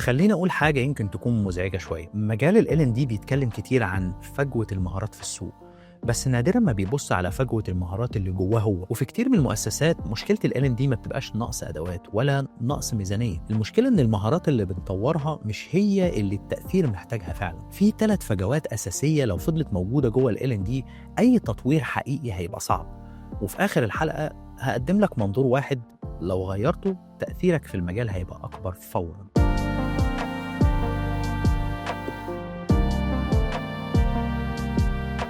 خليني أقول حاجة يمكن تكون مزعجة شوية. مجال ال L&D بيتكلم كتير عن فجوة المهارات في السوق، بس نادرا ما بيبص على فجوة المهارات اللي جواه هو. وفي كتير من المؤسسات مشكلة ال L&D ما بتبقاش نقص أدوات ولا نقص ميزانية، المشكلة إن المهارات اللي بنطورها مش هي اللي التأثير محتاجها فعلا. في 3 فجوات أساسية لو فضلت موجودة جوه ال L&D أي تطوير حقيقي هيبقى صعب. وفي آخر الحلقة هقدم لك منظور واحد لو غيرته تأثيرك في المجال هيبقى أكبر فوراً.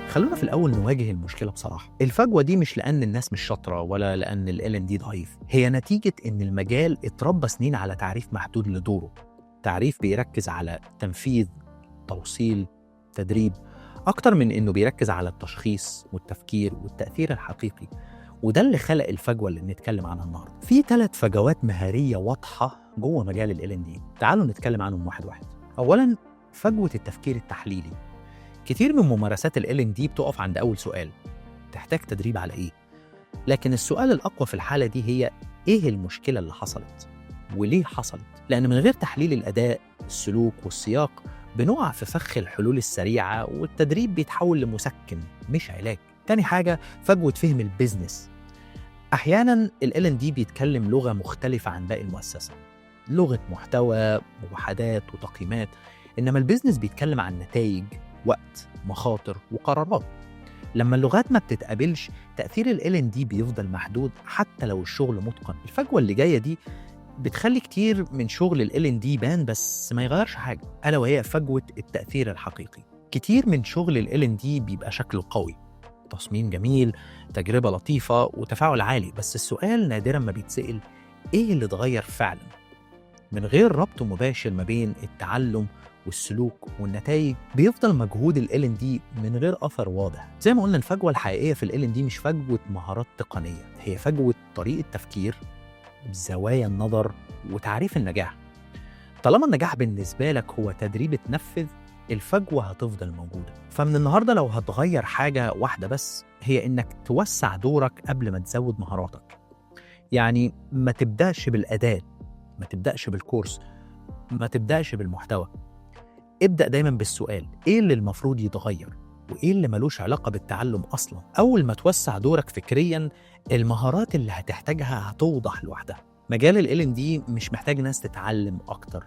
خلونا في الأول نواجه المشكلة بصراحة. الفجوة دي مش لأن الناس مش شاطرة ولا لأن ال L&D ضعيف، هي نتيجة إن المجال اتربى سنين على تعريف محدود لدوره، تعريف بيركز على تنفيذ، توصيل، تدريب، أكتر من إنه بيركز على التشخيص والتفكير والتأثير الحقيقي. وده اللي خلق الفجوة اللي بنتكلم عنها النهاردة. في 3 فجوات مهارية واضحة جوه مجال ال L&D، تعالوا نتكلم عنهم واحد واحد. أولاً، فجوة التفكير التحليلي. كتير من ممارسات ال L&D بتقف عند أول سؤال: تحتاج تدريب على إيه؟ لكن السؤال الأقوى في الحالة دي هي إيه المشكلة اللي حصلت؟ وليه حصلت؟ لأن من غير تحليل الأداء، السلوك والسياق بنقع في فخ الحلول السريعة، والتدريب بيتحول لمسكن مش علاج. تاني حاجة، فجوة فهم البيزنس. أحياناً ال L&D بيتكلم لغة مختلفة عن باقي المؤسسة، لغة محتوى، مباحثات وتقييمات، إنما البيزنس بيتكلم عن نتائج، وقت، مخاطر وقرارات. لما اللغات ما بتتقابلش تأثير ال L&D بيفضل محدود حتى لو الشغل متقن. الفجوة اللي جاية دي بتخلي كتير من شغل ال L&D بان بس ما يغيرش حاجة، ألا وهي فجوة التأثير الحقيقي. كتير من شغل ال L&D بيبقى شكله قوي، تصميم جميل، تجربة لطيفة وتفاعل عالي، بس السؤال نادرا ما بيتسأل إيه اللي اتغير فعلا. من غير ربط مباشر ما بين التعلم والسلوك والنتائج بيفضل مجهود ال L&D من غير أثر واضح. زي ما قلنا، الفجوة الحقيقية في ال L&D مش فجوة مهارات تقنية، هي فجوة طريقة تفكير، زوايا النظر وتعريف النجاح. طالما النجاح بالنسبة لك هو تدريب تنفذ، الفجوة هتفضل موجودة. فمن النهاردة لو هتغير حاجة واحدة بس، هي إنك توسع دورك قبل ما تزود مهاراتك. يعني ما تبدأش بالأداة، ما تبدأش بالكورس، ما تبدأش بالمحتوى. ابدأ دايما بالسؤال: إيه اللي المفروض يتغير؟ وإيه اللي ملوش علاقة بالتعلم أصلا؟ أول ما توسع دورك فكريا، المهارات اللي هتحتاجها هتوضح لوحدها. مجال ال L&D مش محتاج ناس تتعلم أكتر،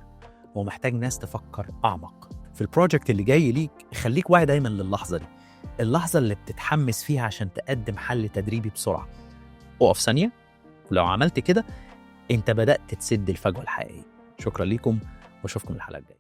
هو محتاج ناس تفكر أعمق. في البروجكت اللي جاي ليك خليك واعي دايما للحظة دي، اللحظة اللي بتتحمس فيها عشان تقدم حل تدريبي بسرعة. اقف ثانية، ولو عملت كده انت بدأت تسد الفجوة الحقيقية. شكرا ليكم واشوفكم الحلقة الجاية.